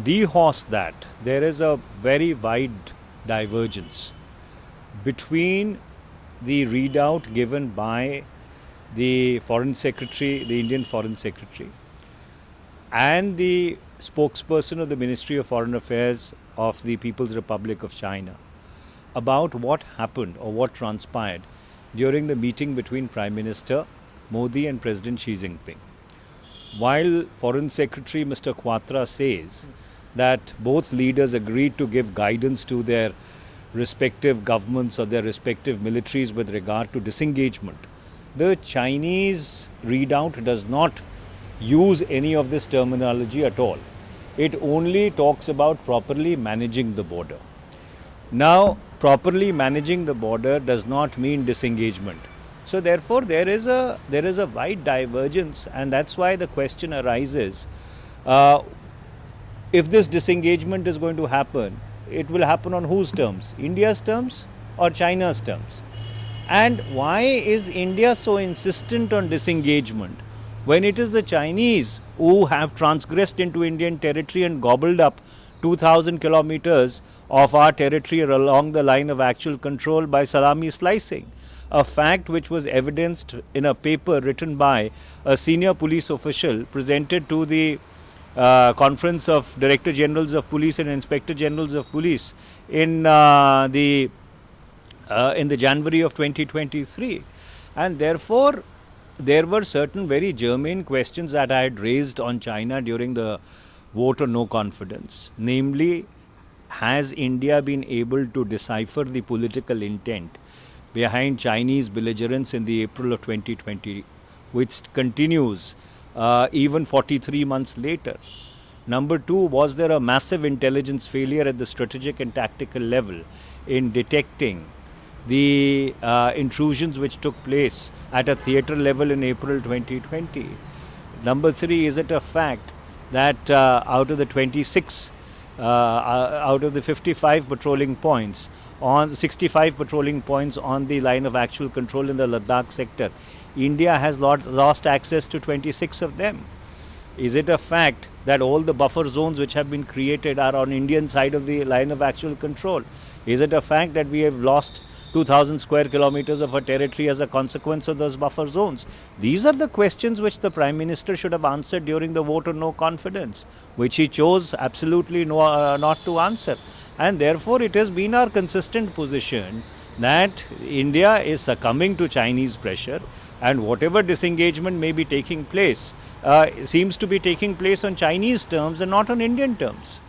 dehorse that, there is a very wide divergence between the readout given by the Foreign Secretary, the Indian Foreign Secretary, and the spokesperson of the Ministry of Foreign Affairs of the People's Republic of China about what happened or what transpired during the meeting between Prime Minister Modi and President Xi Jinping. While Foreign Secretary Mr. Kwatra says that both leaders agreed to give guidance to their respective governments or their respective militaries with regard to disengagement, the Chinese readout does not use any of this terminology at all. It only talks about properly managing the border. Now, properly managing the border does not mean disengagement. So therefore, there is a wide divergence, and that's why the question arises, if this disengagement is going to happen, it will happen on whose terms? India's terms or China's terms? And why is India so insistent on disengagement when it is the Chinese who have transgressed into Indian territory and gobbled up 2,000 kilometers of our territory along the line of actual control by salami slicing? A fact which was evidenced in a paper written by a senior police official presented to the Conference of Director Generals of Police and Inspector Generals of Police in the January of 2023. And therefore, there were certain very germane questions that I had raised on China during the vote of no confidence. Namely, has India been able to decipher the political intent behind Chinese belligerence in the April of 2020, which continues even 43 months later? Number two, was there a massive intelligence failure at the strategic and tactical level in detecting the intrusions which took place at a theatre level in April 2020? Number three, is it a fact that out of the 26, out of the 55 patrolling points, on 65 patrolling points on the line of actual control in the Ladakh sector, India has lost access to 26 of them? Is it a fact that all the buffer zones which have been created are on Indian side of the line of actual control? Is it a fact that we have lost 2,000 square kilometers of our territory as a consequence of those buffer zones? These are the questions which the Prime Minister should have answered during the vote of no confidence, which he chose absolutely not to answer. And therefore, it has been our consistent position that India is succumbing to Chinese pressure, and whatever disengagement may be taking place seems to be taking place on Chinese terms and not on Indian terms.